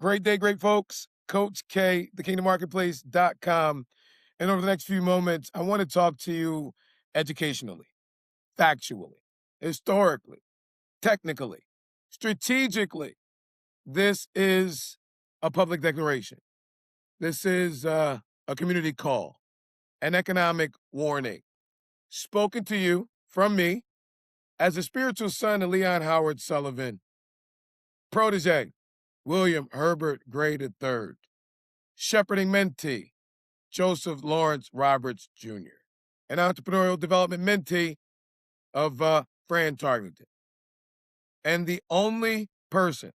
Great day, great folks. Coach K, thekingdommarketplace.com. And over the next few moments, I want to talk to you educationally, factually, historically, technically, strategically. This is a public declaration. This is a community call, an economic warning, spoken to you from me as a spiritual son of Leon Howard Sullivan, protege, William Herbert Gray III, shepherding mentee, Joseph Lawrence Roberts Jr., an entrepreneurial development mentee of Fran Tarkenton, and the only person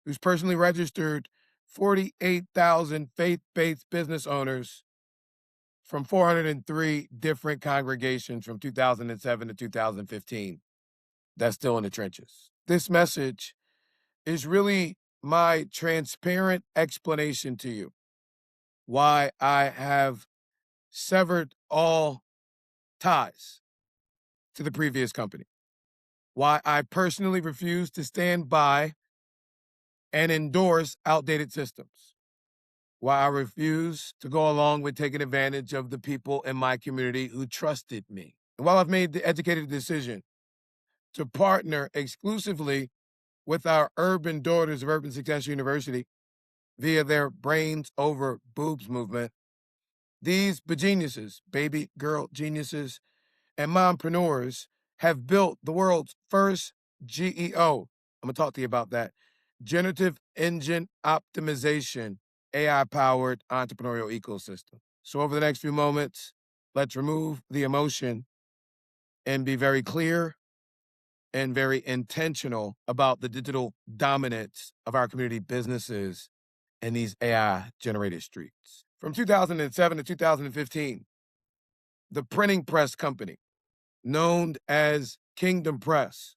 who's personally registered 48,000 faith-based business owners from 403 different congregations from 2007 to 2015 that's still in the trenches. This message is really my transparent explanation to you why I have severed all ties to the previous company, why I personally refuse to stand by and endorse outdated systems, why I refuse to go along with taking advantage of the people in my community who trusted me. And while I've made the educated decision to partner exclusively with our urban daughters of Urban Success University via their Brains Over Boobs movement, these begeniuses, baby girl geniuses, and mompreneurs have built the world's first GEO. I'm going to talk to you about that. Generative Engine Optimization, AI-powered entrepreneurial ecosystem. So over the next few moments, let's remove the emotion and be very clear and very intentional about the digital dominance of our community businesses in these AI-generated streets. From 2007 to 2015, the printing press company known as Kingdom Press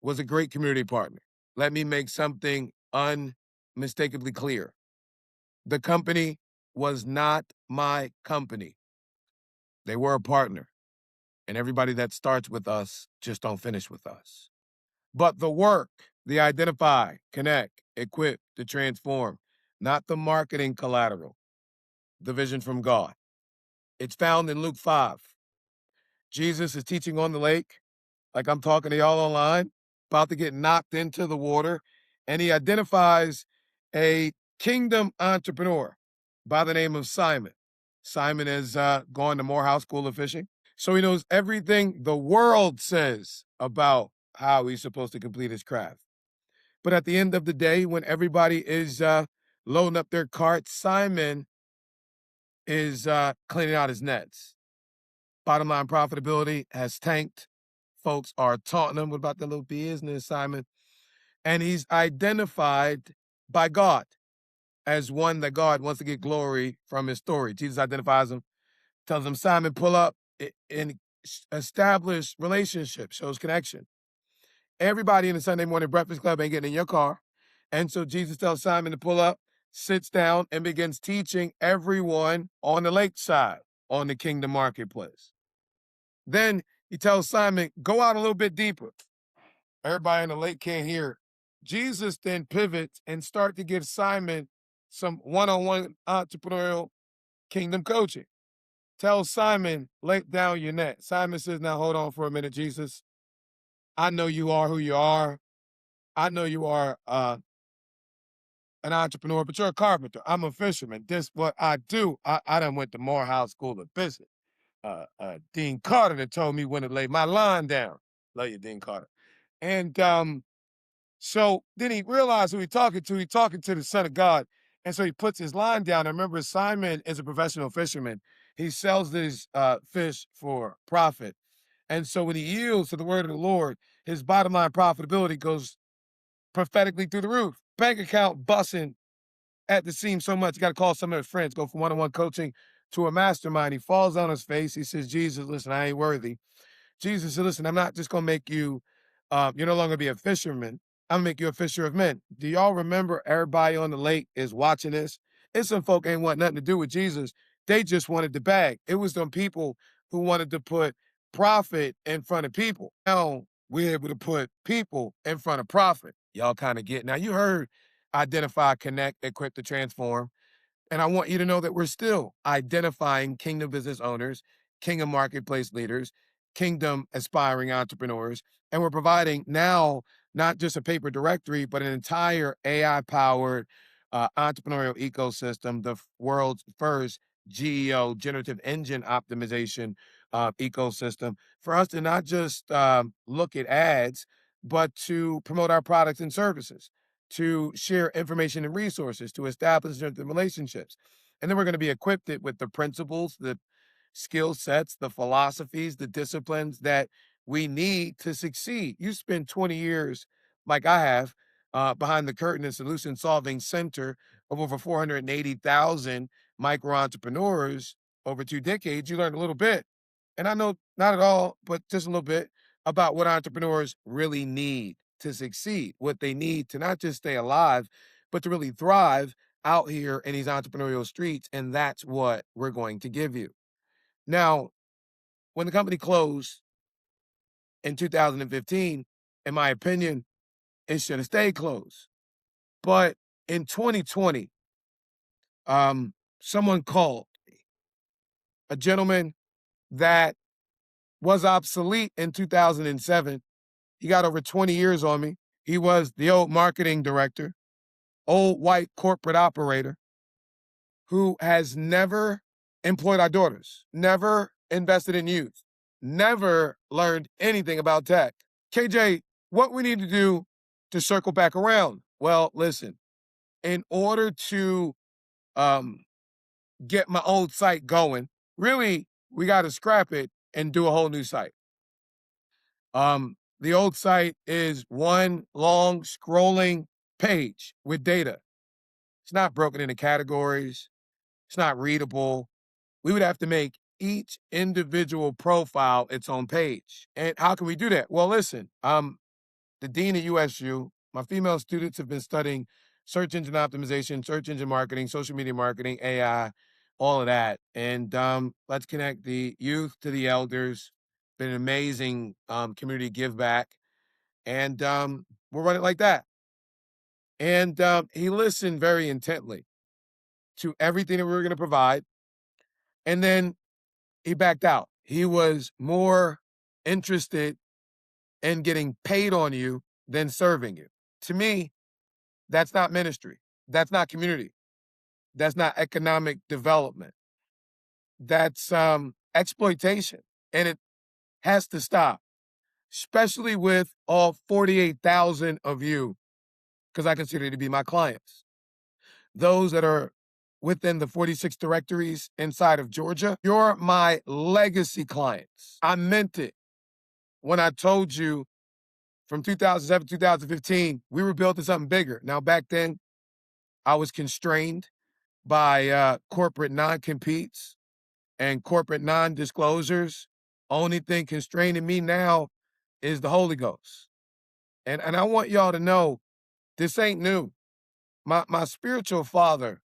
was a great community partner. Let me make something unmistakably clear. The company was not my company. They were a partner, and everybody that starts with us just don't finish with us. But the work, the identify, connect, equip, to transform, not the marketing collateral, the vision from God. It's found in Luke 5. Jesus is teaching on the lake, like I'm talking to y'all online, about to get knocked into the water, and he identifies a kingdom entrepreneur by the name of Simon. Simon has gone to Morehouse School of Fishing, so he knows everything the world says about how he's supposed to complete his craft. But at the end of the day, when everybody is loading up their carts, Simon is cleaning out his nets. Bottom line profitability has tanked. Folks are taunting him. What about the little business, Simon? And he's identified by God as one that God wants to get glory from his story. Jesus identifies him, tells him, Simon, pull up and establish relationship, shows connection. Everybody in the Sunday morning breakfast club ain't getting in your car. And so Jesus tells Simon to pull up, sits down, and begins teaching everyone on the lakeside on the Kingdom Marketplace. Then he tells Simon, go out a little bit deeper. Everybody in the lake can't hear. Jesus then pivots and start to give Simon some one-on-one entrepreneurial kingdom coaching. Tells Simon, lay down your net. Simon says, now hold on for a minute, Jesus. I know you are who you are. I know you are an entrepreneur, but you're a carpenter. I'm a fisherman. This what I do. I done went to Morehouse School of Business. Dean Carter that told me when to lay my line down. Love you, Dean Carter. And so then he realized who he's talking to. He's talking to the Son of God. And so he puts his line down. And remember, Simon is a professional fisherman. He sells these fish for profit. And so when he yields to the word of the Lord, his bottom line profitability goes prophetically through the roof. Bank account busting at the seam so much, you got to call some of his friends, go from one-on-one coaching to a mastermind. He falls on his face. He says, Jesus, listen, I ain't worthy. Jesus said, listen, I'm not just going to make you, you're no longer be a fisherman. I'm going to make you a fisher of men. Do y'all remember everybody on the lake is watching this? It's some folk ain't want nothing to do with Jesus. They just wanted the bag. It was them people who wanted to put profit in front of people. Now we're able to put people in front of profit. Y'all kind of get, now you heard identify, connect, equip to transform. And I want you to know that we're still identifying kingdom business owners, kingdom marketplace leaders, kingdom aspiring entrepreneurs. And we're providing now not just a paper directory, but an entire AI powered entrepreneurial ecosystem, the world's first GEO, Generative Engine Optimization ecosystem, for us to not just look at ads, but to promote our products and services, to share information and resources, to establish the relationships. And then we're going to be equipped with the principles, the skill sets, the philosophies, the disciplines that we need to succeed. You spend 20 years, like I have, behind the curtain and solution solving center of over 480,000 micro entrepreneurs over 2 decades. You learned a little bit. And I know not at all, but just a little bit about what entrepreneurs really need to succeed, what they need to not just stay alive, but to really thrive out here in these entrepreneurial streets. And that's what we're going to give you. Now, when the company closed in 2015, in my opinion, it should have stayed closed. But in 2020, someone called me, a gentleman that was obsolete in 2007. He got over 20 years on me. He was the old marketing director, old white corporate operator who has never employed our daughters, never invested in youth, never learned anything about tech. KJ, what we need to do to circle back around? Well, listen, in order to um, get my old site going, really, we got to scrap it and do a whole new site. The old site is one long scrolling page with data. It's not broken into categories. It's not readable. We would have to make each individual profile its own page. And how can we do that? Well, listen, the dean at USU, my female students have been studying search engine optimization, search engine marketing, social media marketing, AI, all of that. And let's connect the youth to the elders. Been an amazing community give back. And we'll run it like that. And he listened very intently to everything that we were going to provide. And then he backed out. He was more interested in getting paid on you than serving you. To me, that's not ministry. That's not community. That's not economic development. That's exploitation. And it has to stop, especially with all 48,000 of you, because I consider you to be my clients. Those that are within the 46 directories inside of Georgia, you're my legacy clients. I meant it when I told you from 2007, 2015, we were building something bigger. Now, back then, I was constrained by corporate non-competes and corporate non-disclosures. Only thing constraining me now is the Holy Ghost. And I want y'all to know this ain't new. My spiritual father,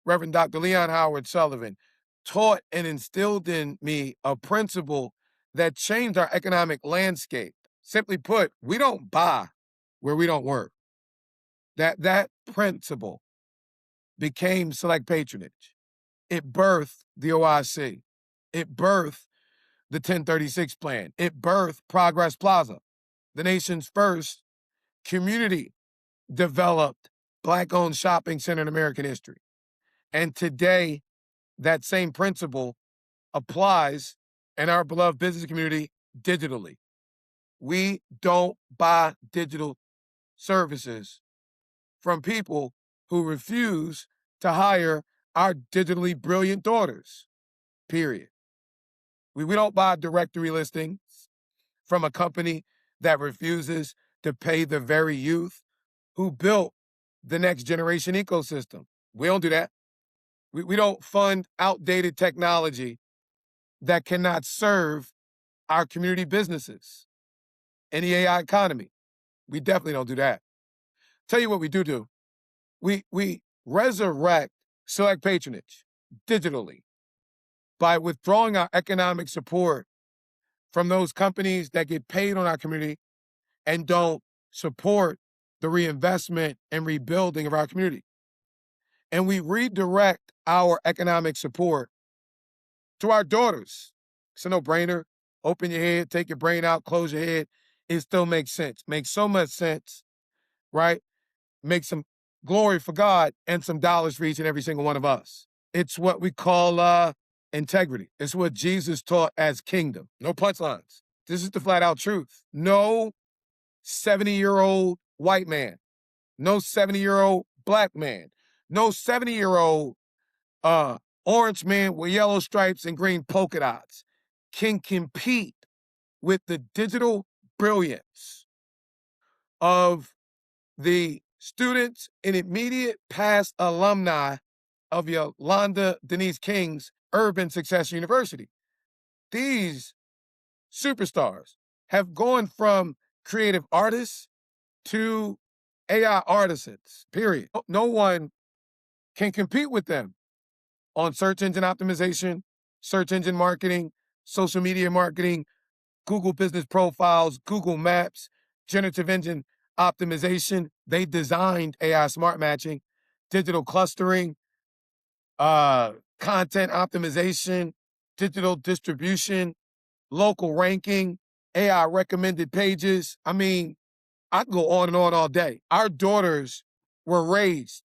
Reverend Dr. Leon Howard Sullivan, taught and instilled in me a principle that changed our economic landscape. Simply put, we don't buy where we don't work. That principle became select patronage. It birthed the OIC. It birthed the 1036 plan. It birthed Progress Plaza, the nation's first community developed Black-owned shopping center in American history. And today, that same principle applies in our beloved business community digitally. We don't buy digital services from people who refuse to hire our digitally brilliant daughters, period. We don't buy directory listings from a company that refuses to pay the very youth who built the next generation ecosystem. We don't do that. We don't fund outdated technology that cannot serve our community businesses in the AI economy. We definitely don't do that. Tell you what we do. We resurrect select patronage digitally by withdrawing our economic support from those companies that get paid on our community and don't support the reinvestment and rebuilding of our community. And we redirect our economic support to our daughters. It's a no-brainer. Open your head, take your brain out, close your head. It still makes sense. Makes so much sense, right? Make some glory for God and some dollars for each and every single one of us. It's what we call integrity. It's what Jesus taught as kingdom. No punchlines. This is the flat out truth. No 70-year-old white man, no 70-year-old black man, no 70-year-old orange man with yellow stripes and green polka dots can compete with the digital brilliance of the students and immediate past alumni of Yolanda Denise King's Urban Success University. These superstars have gone from creative artists to AI artisans, period. No one can compete with them on search engine optimization, search engine marketing, social media marketing, Google business profiles, Google Maps, generative engine optimization. They designed AI smart matching, digital clustering, content optimization, digital distribution, local ranking, AI recommended pages. I mean, I can go on and on all day. Our daughters were raised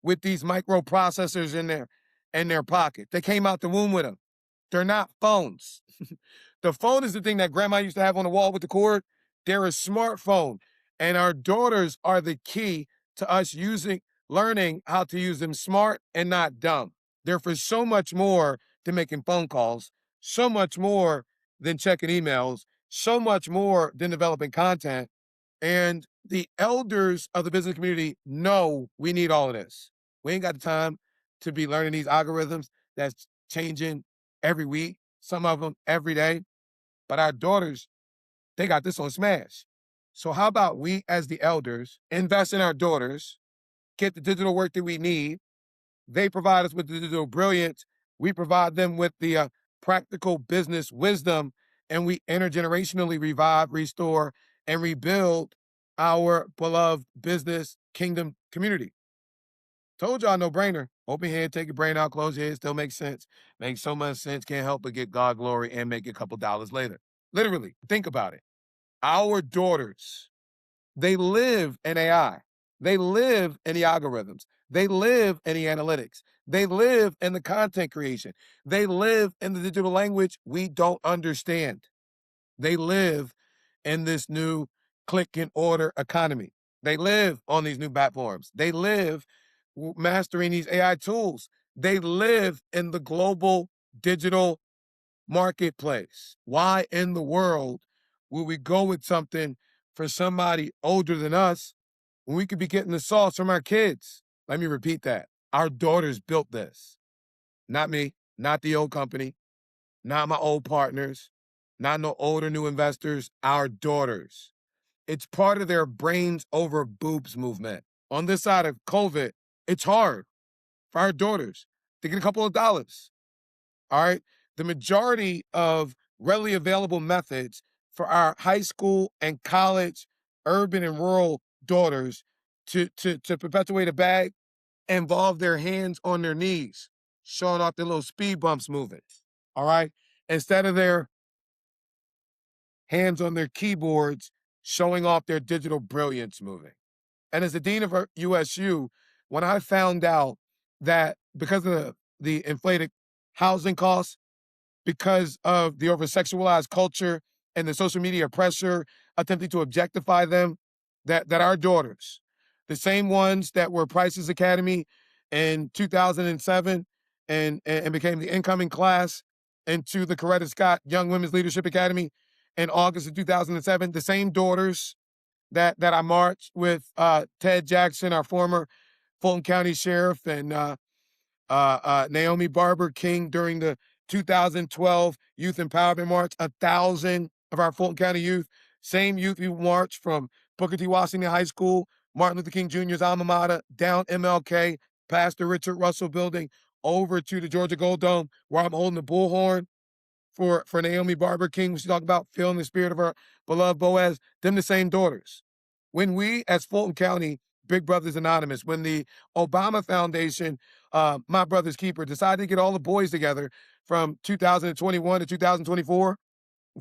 with these microprocessors in their pocket. They came out the womb with them. They're not phones. The phone is the thing that grandma used to have on the wall with the cord. They're a smartphone. And our daughters are the key to us learning how to use them smart and not dumb. They're for so much more than making phone calls, so much more than checking emails, so much more than developing content. And the elders of the business community know we need all of this. We ain't got the time to be learning these algorithms that's changing every week, some of them every day. But our daughters, they got this on smash. So how about we as the elders invest in our daughters, get the digital work that we need. They provide us with the digital brilliance. We provide them with the practical business wisdom, and we intergenerationally revive, restore, and rebuild our beloved business kingdom community. Told y'all, no brainer. Open your head, take your brain out, close your head, still makes sense. Makes so much sense, can't help but get God glory and make a couple dollars later. Literally, think about it. Our daughters, they live in AI. They live in the algorithms. They live in the analytics. They live in the content creation. They live in the digital language we don't understand. They live in this new click and order economy. They live on these new platforms. They live mastering these AI tools. They live in the global digital marketplace. Why in the world would we go with something for somebody older than us when we could be getting the sauce from our kids? Let me repeat that. Our daughters built this. Not me, not the old company, not my old partners, not no older new investors, our daughters. It's part of their brains over boobs movement. On this side of COVID, it's hard for our daughters to get a couple of dollars. All right. The majority of readily available methods for our high school and college, urban and rural daughters to perpetuate a bag involve their hands on their knees, showing off their little speed bumps moving. All right. Instead of their hands on their keyboards, showing off their digital brilliance moving. And as the dean of USU, when I found out that because of the inflated housing costs, because of the over-sexualized culture and the social media pressure attempting to objectify them, that our daughters, the same ones that were Price's Academy in 2007 and became the incoming class into the Coretta Scott Young Women's Leadership Academy in August of 2007, the same daughters that I marched with Ted Jackson, our former Fulton County Sheriff, and Naomi Barber King during the 2012 Youth Empowerment March. 1,000 of our Fulton County youth, same youth who marched from Booker T. Washington High School, Martin Luther King Jr.'s alma mater, down MLK, past the Richard Russell Building, over to the Georgia Gold Dome, where I'm holding the bullhorn for Naomi Barber King, when she talked about feeling the spirit of her beloved Boaz. Them the same daughters. When we, as Fulton County Big Brothers Anonymous, when the Obama Foundation, My Brother's Keeper, decided to get all the boys together from 2021 to 2024,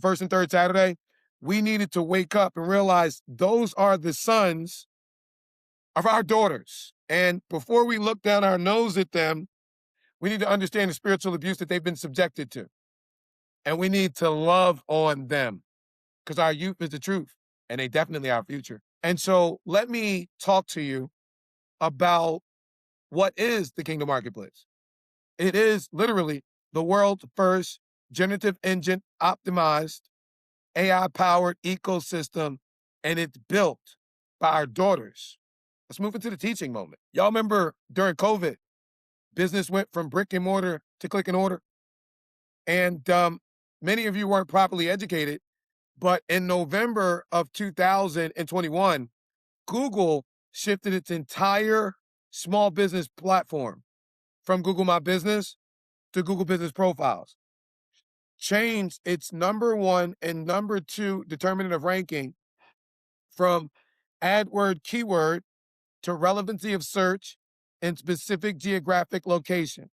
first and third Saturday, we needed to wake up and realize those are the sons of our daughters. And before we look down our nose at them, we need to understand the spiritual abuse that they've been subjected to. And we need to love on them because our youth is the truth and they definitely are our future. And so let me talk to you about what is the Kingdom Marketplace. It is literally the world's first generative engine optimized AI-powered ecosystem, and it's built by our daughters. Let's move into the teaching moment. Y'all remember during COVID, business went from brick and mortar to click and order? And many of you weren't properly educated, but in November of 2021, Google shifted its entire small business platform from Google My Business to Google Business Profiles, changed its #1 and #2 determinative ranking from AdWord keyword to relevancy of search in specific geographic location.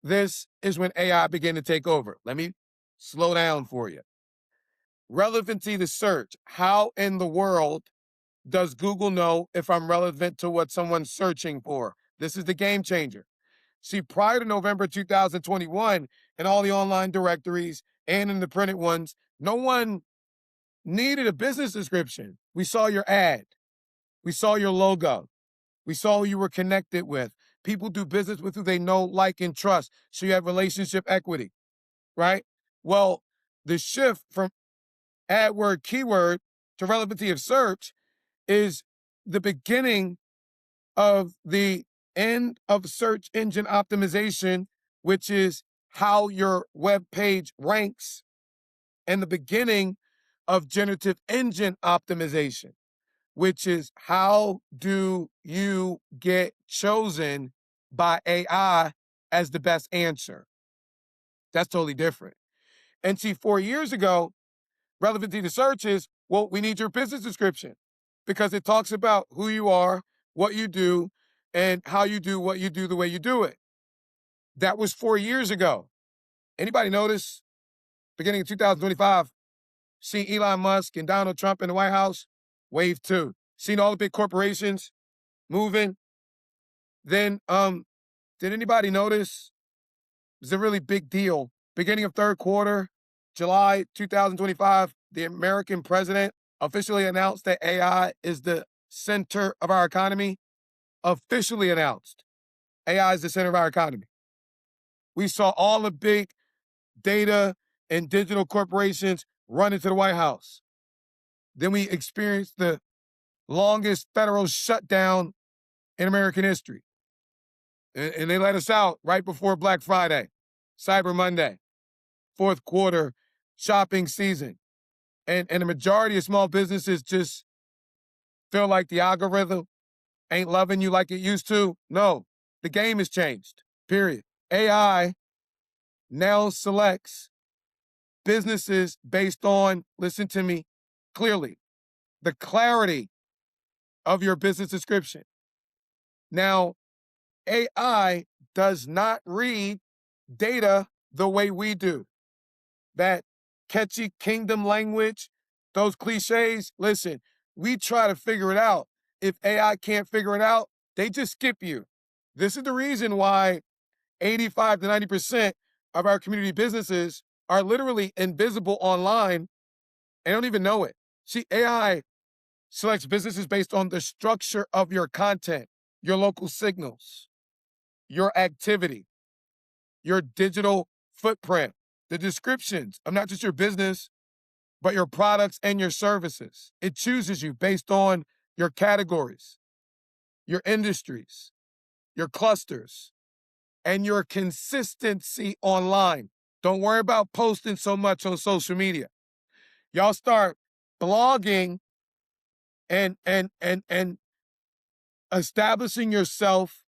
This is when AI began to take over. Let me slow down for you. Relevancy to search. How in the world does Google know if I'm relevant to what someone's searching for? This is the game changer. See, prior to November 2021, in all the online directories and in the printed ones, no one needed a business description. We saw your ad. We saw your logo. We saw who you were connected with. People do business with who they know, like, and trust. So you have relationship equity, right? Well, the shift from AdWord keyword to relevancy of search is the beginning of the end of search engine optimization, which is how your web page ranks, and the beginning of generative engine optimization, which is how do you get chosen by AI as the best answer? That's totally different. And see, 4 years ago, relevancy to search is, well, we need your business description because it talks about who you are, what you do, and how you do what you do the way you do it. That was 4 years ago. Anybody notice, beginning of 2025, see Elon Musk and Donald Trump in the White House? Wave 2. Seen all the big corporations moving? Then, did anybody notice? It's a really big deal. Beginning of third quarter, July 2025, the American president officially announced that AI is the center of our economy. Officially announced. AI is the center of our economy. We saw all the big data and digital corporations run into the White House. Then we experienced the longest federal shutdown in American history. And they let us out right before Black Friday, Cyber Monday, fourth quarter shopping season. And the majority of small businesses just feel like the algorithm ain't loving you like it used to. No, the game has changed, period. AI now selects businesses based on, listen to me clearly, the clarity of your business description. Now, AI does not read data the way we do. That catchy kingdom language, those cliches, listen, we try to figure it out. If AI can't figure it out, they just skip you. This is the reason why 85 to 90% of our community businesses are literally invisible online and don't even know it. See, AI selects businesses based on the structure of your content, your local signals, your activity, your digital footprint, the descriptions of not just your business, but your products and your services. It chooses you based on your categories, your industries, your clusters, and your consistency online. Don't worry about posting so much on social media. Y'all start blogging and establishing yourself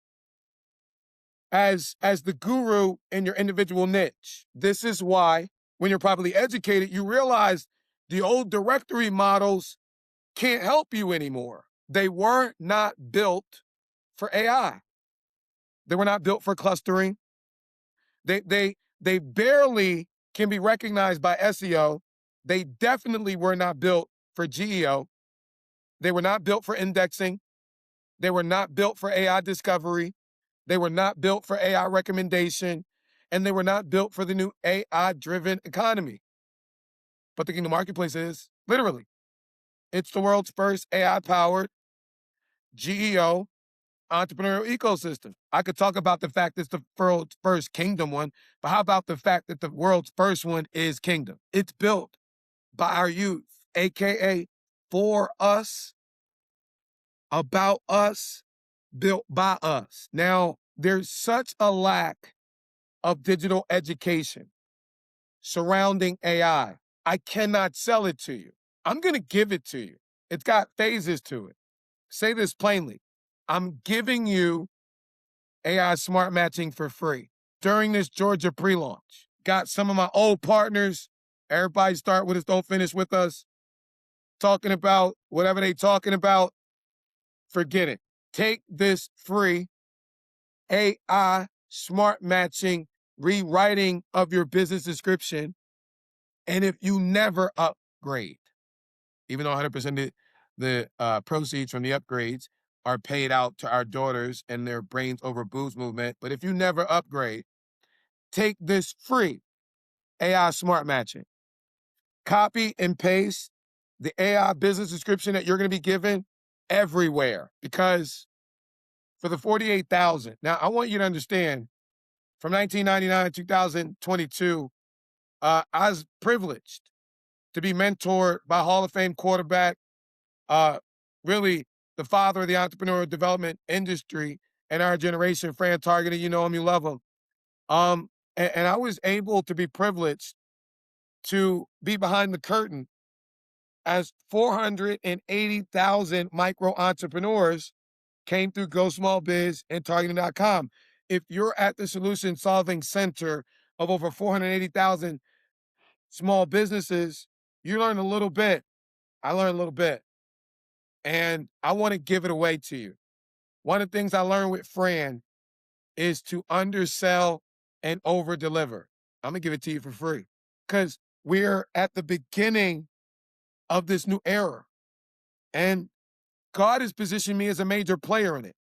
as the guru in your individual niche. This is why, when you're properly educated, you realize the old directory models can't help you anymore. They were not built for AI. They were not built for clustering. They barely can be recognized by SEO. They definitely were not built for GEO. They were not built for indexing. They were not built for AI discovery. They were not built for AI recommendation. And they were not built for the new AI-driven economy. But the Kingdom Marketplace is, literally. It's the world's first AI-powered GEO entrepreneurial ecosystem. I could talk about the fact it's the world's first Kingdom one, but how about the fact that the world's first one is Kingdom? It's built by our youth, AKA for us, about us, built by us. Now, there's such a lack of digital education surrounding AI. I cannot sell it to you. I'm going to give it to you. It's got phases to it. Say this plainly. I'm giving you AI smart matching for free during this Georgia pre-launch. Got some of my old partners. Everybody start with us, don't finish with us. Talking about whatever they talking about. Forget it. Take this free AI smart matching rewriting of your business description. And if you never upgrade, even though 100% of the proceeds from the upgrades are paid out to our daughters and their Brains Over Booze movement, but if you never upgrade, take this free AI smart matching. Copy and paste the AI business description that you're going to be given everywhere, because for the 48,000. Now, I want you to understand, from 1999 to 2022, I was privileged to be mentored by Hall of Fame quarterback, really the father of the entrepreneurial development industry in our generation, Fran Targeted. You know him, you love him. And I was able to be privileged to be behind the curtain as 480,000 micro entrepreneurs came through Go Small Biz and Targeting.com. If you're at the solution solving center of over 480,000 small businesses, you learn a little bit. I learned a little bit. And I want to give it away to you. One of the things I learned with Fran is to undersell and over deliver. I'm going to give it to you for free, because we're at the beginning of this new era. And God has positioned me as a major player in it.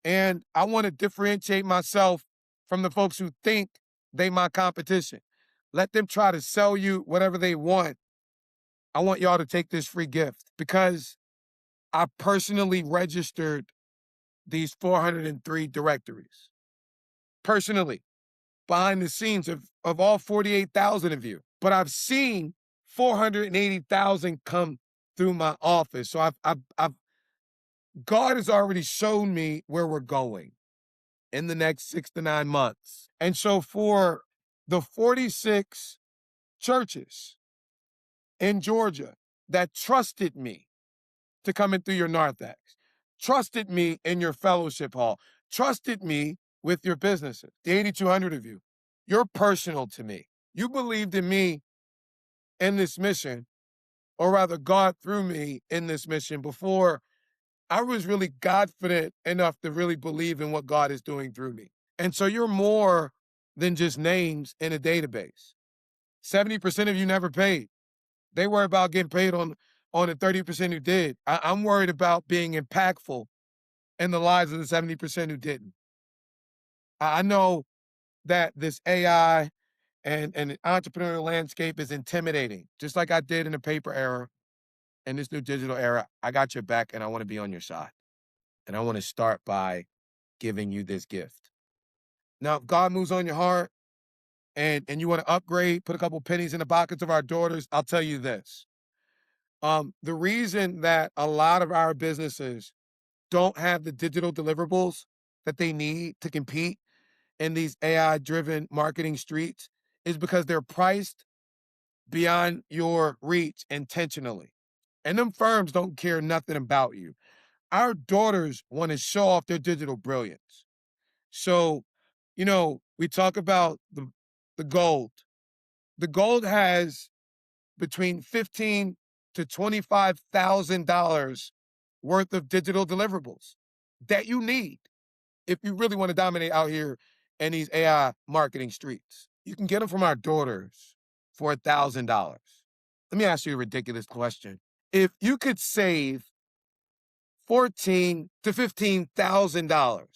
And I want to differentiate myself from the folks who think they my competition. Let them try to sell you whatever they want. I want y'all to take this free gift, because I personally registered these 403 directories. Personally, behind the scenes of all 48,000 of you. But I've seen 480,000 come through my office. So God has already shown me where we're going in the next 6 to 9 months. And so for the 46 churches in Georgia that trusted me to come in through your narthex, trusted me in your fellowship hall, trusted me with your businesses, the 8,200 of you, you're personal to me. You believed in me in this mission, or rather God through me in this mission, before I was really confident enough to really believe in what God is doing through me. And so you're more than just names in a database. 70% of you never paid. They worry about getting paid on the 30% who did. I'm worried about being impactful in the lives of the 70% who didn't. I know that this AI and the entrepreneurial landscape is intimidating, just like I did in the paper era. In this new digital era, I got your back, and I want to be on your side. And I want to start by giving you this gift. Now, if God moves on your heart and you want to upgrade, put a couple pennies in the pockets of our daughters, I'll tell you this. The reason that a lot of our businesses don't have the digital deliverables that they need to compete in these AI-driven marketing streets is because they're priced beyond your reach intentionally. And them firms don't care nothing about you. Our daughters want to show off their digital brilliance. So, we talk about the gold. The gold has between 15 to $25,000 worth of digital deliverables that you need if you really want to dominate out here in these AI marketing streets. You can get them from our daughters for $1,000. Let me ask you a ridiculous question. If you could save $14,000 to $15,000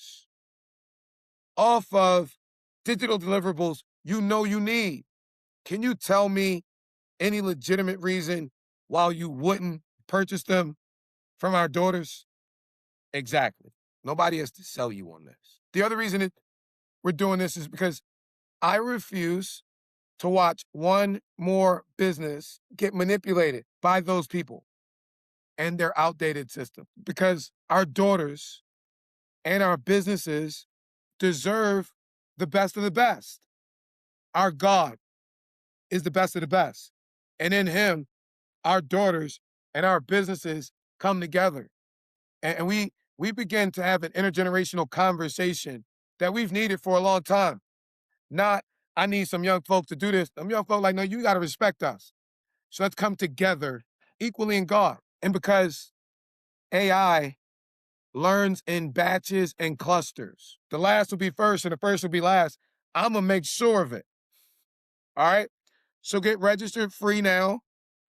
off of digital deliverables you know you need, can you tell me any legitimate reason why you wouldn't purchase them from our daughters? Exactly. Nobody has to sell you on this. The other reason we're doing this is because I refuse to watch one more business get manipulated by those people and their outdated system, because our daughters and our businesses deserve the best of the best. Our God is the best of the best. And in him, our daughters and our businesses come together. And we begin to have an intergenerational conversation that we've needed for a long time. Not, I need some young folks to do this. Some young folks like, no, you got to respect us. So let's come together equally in God. And because AI learns in batches and clusters, the last will be first and the first will be last. I'm going to make sure of it. All right. So get registered free now.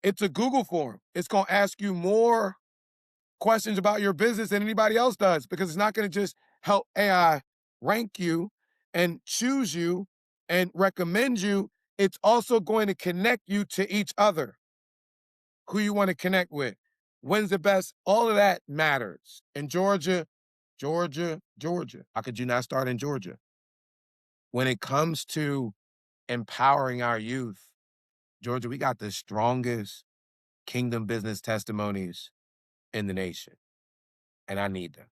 It's a Google form. It's going to ask you more questions about your business than anybody else does, because it's not going to just help AI rank you and choose you and recommend you. It's also going to connect you to each other, who you want to connect with. When's the best? All of that matters. In Georgia, Georgia, Georgia. How could you not start in Georgia? When it comes to empowering our youth, Georgia, we got the strongest kingdom business testimonies in the nation. And I need them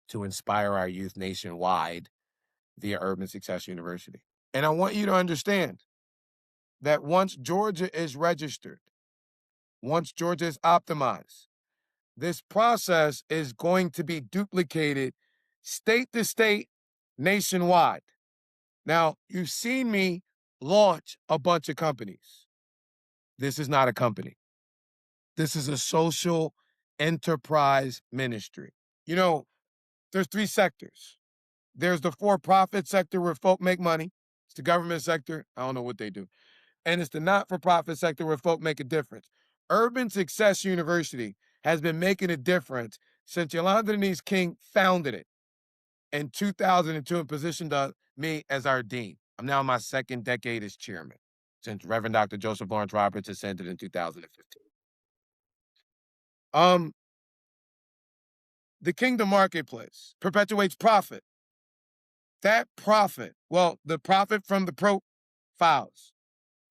to inspire our youth nationwide via Urban Success University. And I want you to understand that once Georgia is registered, once Georgia is optimized, this process is going to be duplicated state to state, nationwide. Now, you've seen me launch a bunch of companies. This is not a company. This is a social enterprise ministry. You know, there's three sectors. There's the for-profit sector where folk make money. It's the government sector. I don't know what they do. And it's the not-for-profit sector where folk make a difference. Urban Success University has been making a difference since Yolanda Denise King founded it in 2002 and positioned me as our dean. I'm now in my second decade as chairman since Reverend Dr. Joseph Lawrence Roberts ascended in 2015. The Kingdom Marketplace perpetuates profit. That profit, well, the profit from the profiles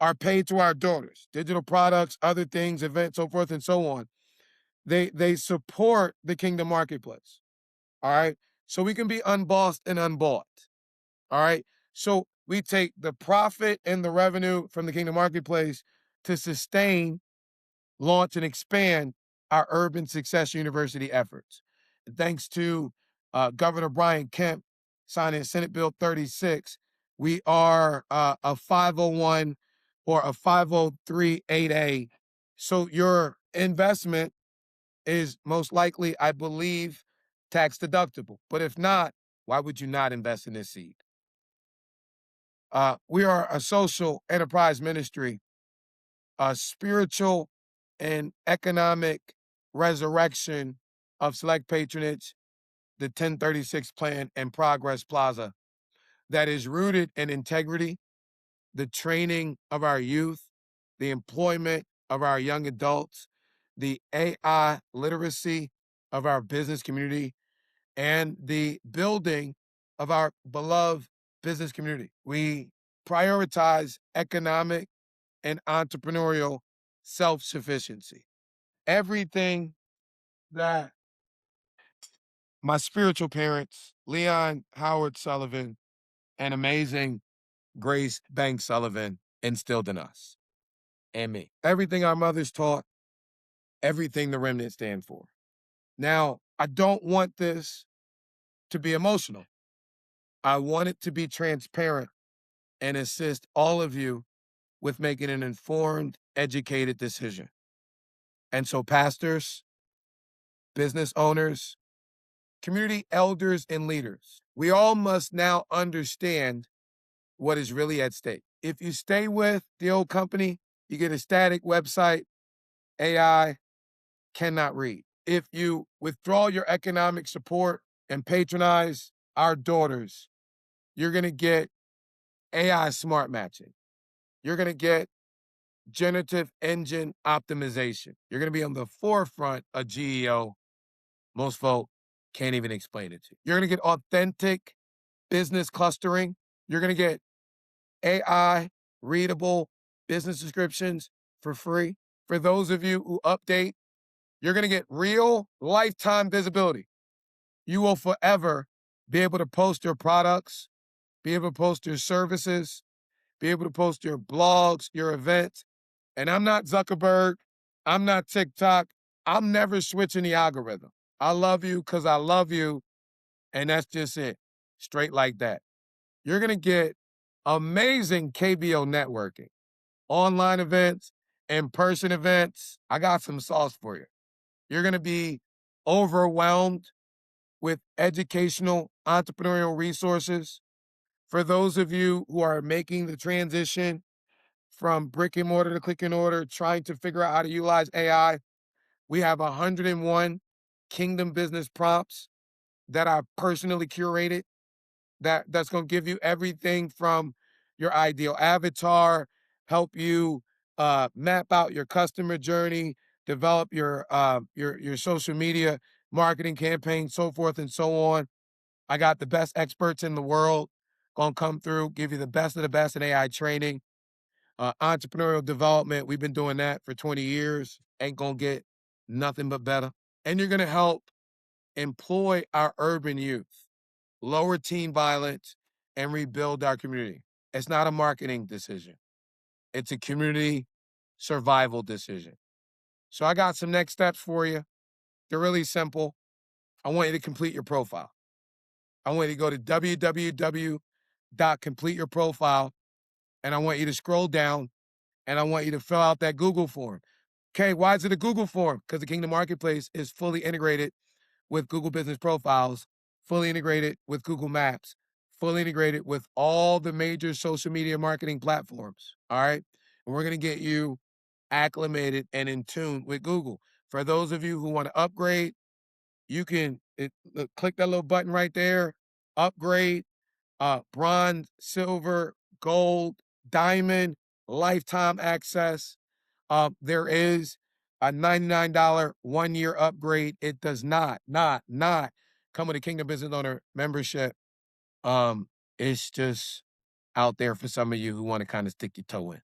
are paid to our daughters, digital products, other things, events, so forth and so on. They support the Kingdom Marketplace. All right. So we can be unbossed and unbought. All right. So we take the profit and the revenue from the Kingdom Marketplace to sustain, launch, and expand our Urban Success University efforts. Thanks to Governor Brian Kemp signing Senate Bill 36, we are a 501 or a 503(8)(a). So your investment is most likely, I believe, tax deductible. But if not, why would you not invest in this seed? We are a social enterprise ministry, a spiritual and economic resurrection of select patronage, the 1036 plan, and Progress Plaza that is rooted in integrity, the training of our youth, the employment of our young adults, the AI literacy of our business community, and the building of our beloved business community. We prioritize economic and entrepreneurial self-sufficiency. Everything that my spiritual parents, Leon Howard Sullivan and amazing Grace Banks Sullivan, instilled in us and me. Everything our mothers taught, everything the remnant stand for. Now, I don't want this to be emotional. I want it to be transparent and assist all of you with making an informed, educated decision. And so pastors, business owners, community elders, and leaders, we all must now understand what is really at stake. If you stay with the old company, you get a static website, AI cannot read. If you withdraw your economic support and patronize our daughters, you're going to get AI smart matching. You're going to get Generative Engine Optimization. You're going to be on the forefront of GEO. Most folk can't even explain it to you. You're going to get authentic business clustering. You're going to get AI readable business descriptions for free. For those of you who update, you're going to get real lifetime visibility. You will forever be able to post your products, be able to post your services, be able to post your blogs, your events. And I'm not Zuckerberg. I'm not TikTok. I'm never switching the algorithm. I love you because I love you. And that's just it. Straight like that. You're going to get amazing KBO networking, online events, in-person events. I got some sauce for you. You're going to be overwhelmed with educational entrepreneurial resources. For those of you who are making the transition from brick and mortar to click and order, trying to figure out how to utilize AI, we have 101 Kingdom business prompts that I personally curated that's going to give you everything from your ideal avatar, help you map out your customer journey, develop your social media marketing campaign, so forth and so on. I got the best experts in the world going to come through, give you the best of the best in AI training. Entrepreneurial development, we've been doing that for 20 years. Ain't going to get nothing but better. And you're going to help employ our urban youth, lower teen violence, and rebuild our community. It's not a marketing decision. It's a community survival decision. So I got some next steps for you. They're really simple. I want you to complete your profile. I want you to go to www.completeyourprofile, and I want you to scroll down, and I want you to fill out that Google form. Okay, why is it a Google form? Because the Kingdom Marketplace is fully integrated with Google Business Profiles, fully integrated with Google Maps, fully integrated with all the major social media marketing platforms. All right. And we're going to get you acclimated and in tune with Google. For those of you who want to upgrade, you can click that little button right there, upgrade, bronze, silver, gold, diamond, lifetime access. There is a $99 1-year upgrade. It does not come with a Kingdom Business Owner membership. It's just out there for some of you who want to kind of stick your toe in.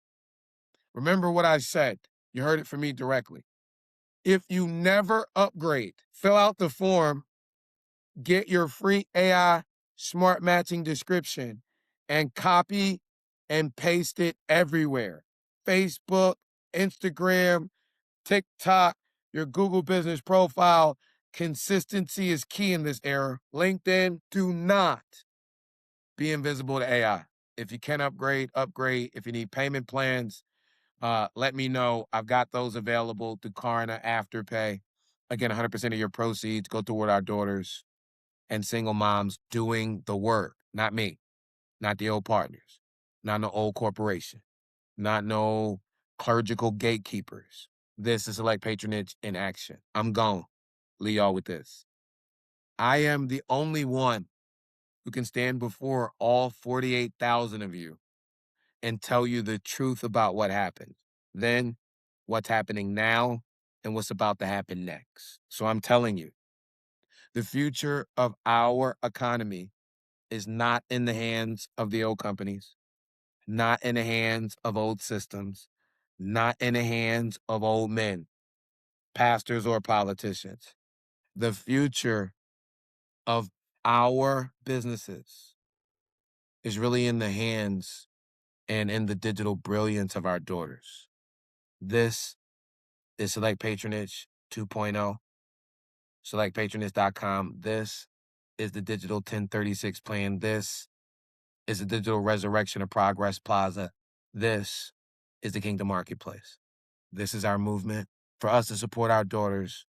Remember what I said. You heard it from me directly. If you never upgrade, fill out the form, get your free AI smart matching description, and copy and paste it everywhere. Facebook, Instagram, TikTok, your Google business profile. Consistency is key in this era. LinkedIn, do not be invisible to AI. If you can upgrade, upgrade. If you need payment plans, let me know. I've got those available through Klarna Afterpay. Again, 100% of your proceeds go toward our daughters and single moms doing the work. Not me, not the old partners, not no old corporation, not no clerical gatekeepers. This is select patronage in action. I'm gone. Leave y'all with this. I am the only one who can stand before all 48,000 of you and tell you the truth about what happened, then what's happening now, and what's about to happen next. So I'm telling you, the future of our economy is not in the hands of the old companies, not in the hands of old systems, not in the hands of old men, pastors, or politicians. The future of our businesses is really in the hands and in the digital brilliance of our daughters. This is Select Patronage 2.0, selectpatronage.com. This is the digital 1036 plan. This is the digital resurrection of Progress Plaza. This is the Kingdom Marketplace. This is our movement. for us to support our daughters,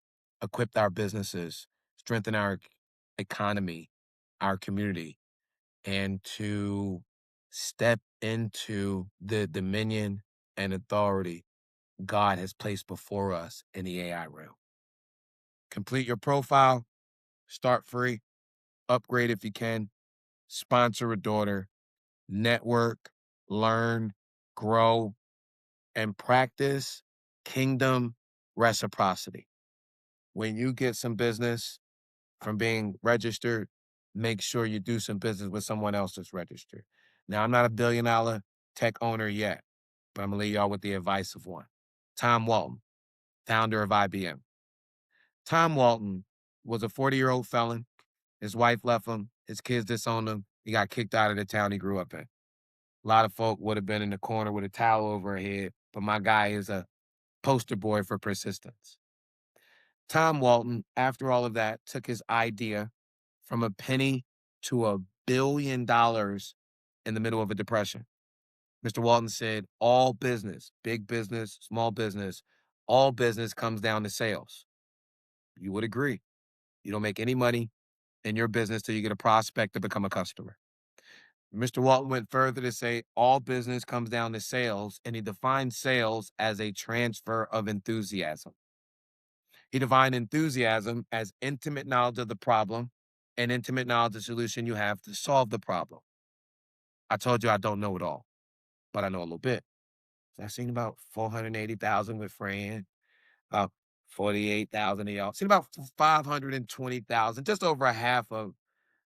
equip our businesses, strengthen our economy, our community, and to step into the dominion and authority God has placed before us in the AI realm. Complete your profile, start free, upgrade if you can, sponsor a daughter, network, learn, grow, and practice kingdom reciprocity. When you get some business from being registered, make sure you do some business with someone else that's registered. Now, I'm not a billion-dollar tech owner yet, but I'm gonna leave y'all with the advice of one. Tom Walton, founder of IBM. Tom Walton was a 40-year-old felon. His wife left him. His kids disowned him. He got kicked out of the town he grew up in. A lot of folk would have been in the corner with a towel over her head, but my guy is a poster boy for persistence. Tom Walton, after all of that, took his idea from a penny to $1 billion in the middle of a depression. Mr. Walton said, all business, big business, small business, all business comes down to sales. You would agree. You don't make any money in your business till you get a prospect to become a customer. Mr. Walton went further to say all business comes down to sales, and he defined sales as a transfer of enthusiasm. He defined enthusiasm as intimate knowledge of the problem and intimate knowledge of the solution you have to solve the problem. I told you I don't know it all, but I know a little bit. I've seen about 480,000 with Fran, about 48,000 of y'all. Seen about 520,000, just over a half a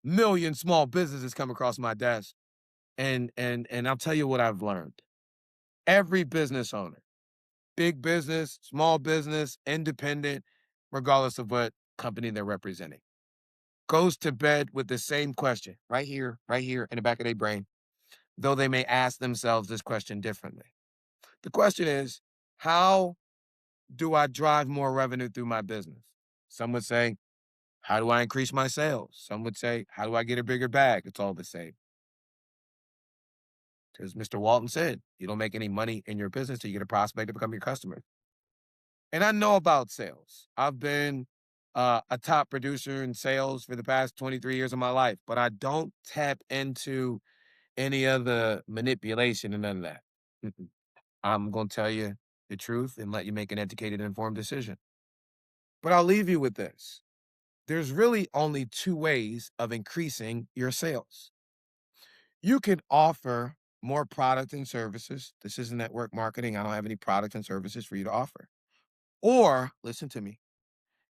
million small businesses come across my desk. And I'll tell you what I've learned. Every business owner, big business, small business, independent, regardless of what company they're representing, goes to bed with the same question right here in the back of their brain, though they may ask themselves this question differently. The question is, how do I drive more revenue through my business? Some would say, how do I increase my sales? Some would say, how do I get a bigger bag? It's all the same. Because Mr. Walton said, you don't make any money in your business till you get a prospect to become your customer. And I know about sales. I've been a top producer in sales for the past 23 years of my life, but I don't tap into any of the manipulation and none of that. Mm-mm. I'm going to tell you the truth and let you make an educated, informed decision. But I'll leave you with this. There's really only two ways of increasing your sales. You can offer more product and services. This is network marketing. I don't have any product and services for you to offer. Or, listen to me,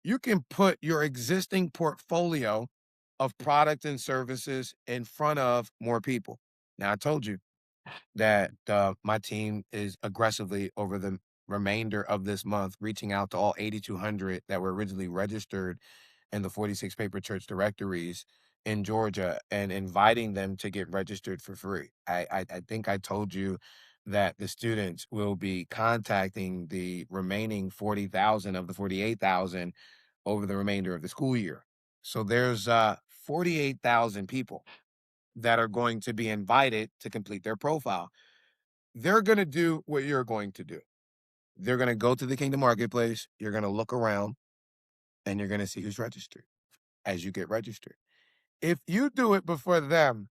you can put your existing portfolio of product and services in front of more people. Now, I told you that my team is aggressively over the remainder of this month reaching out to all 8,200 that were originally registered in the 46 paper church directories in Georgia and inviting them to get registered for free. I think I told you that the students will be contacting the remaining 40,000 of the 48,000 over the remainder of the school year. So there's 48,000 people that are going to be invited to complete their profile. They're going to do what you're going to do. They're going to go to the Kingdom Marketplace. You're going to look around and you're going to see who's registered as you get registered. If you do it before them,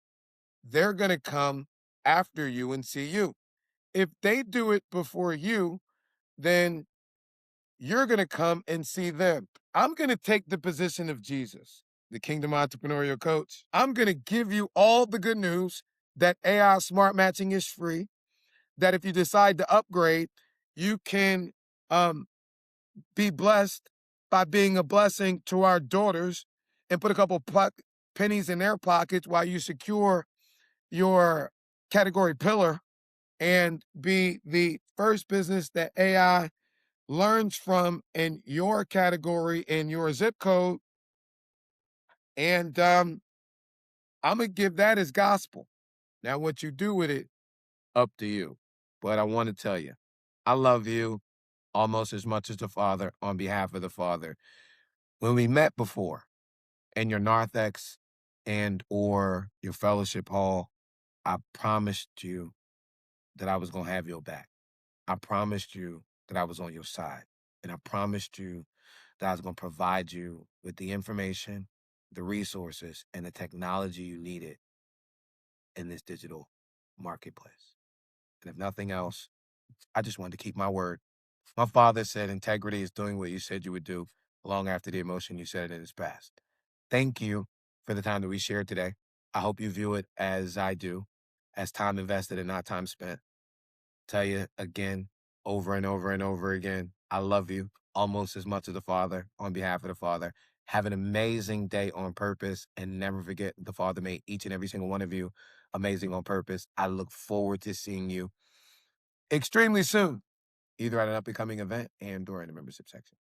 they're going to come after you and see you. If they do it before you, then you're going to come and see them. I'm going to take the position of Jesus, the Kingdom Entrepreneurial Coach. I'm going to give you all the good news that AI smart matching is free, that if you decide to upgrade, you can be blessed by being a blessing to our daughters and put a couple pennies in their pockets while you secure your category pillar and be the first business that AI learns from in your category, in your zip code. And I'm going to give that as gospel. Now, what you do with it, up to you. But I want to tell you, I love you almost as much as the Father on behalf of the Father. When we met before in your narthex and or your fellowship hall, I promised you that I was going to have your back. I promised you that I was on your side. And I promised you that I was going to provide you with the information, the resources, and the technology you needed in this digital marketplace. And if nothing else, I just wanted to keep my word. My father said integrity is doing what you said you would do long after the emotion you said it is past. Thank you for the time that we shared today. I hope you view it as I do, as time invested and not time spent. Tell you again, over and over and over again, I love you almost as much as the Father on behalf of the Father. Have an amazing day on purpose, and never forget the Father made each and every single one of you amazing on purpose. I look forward to seeing you extremely soon, either at an up and coming event and or in the membership section.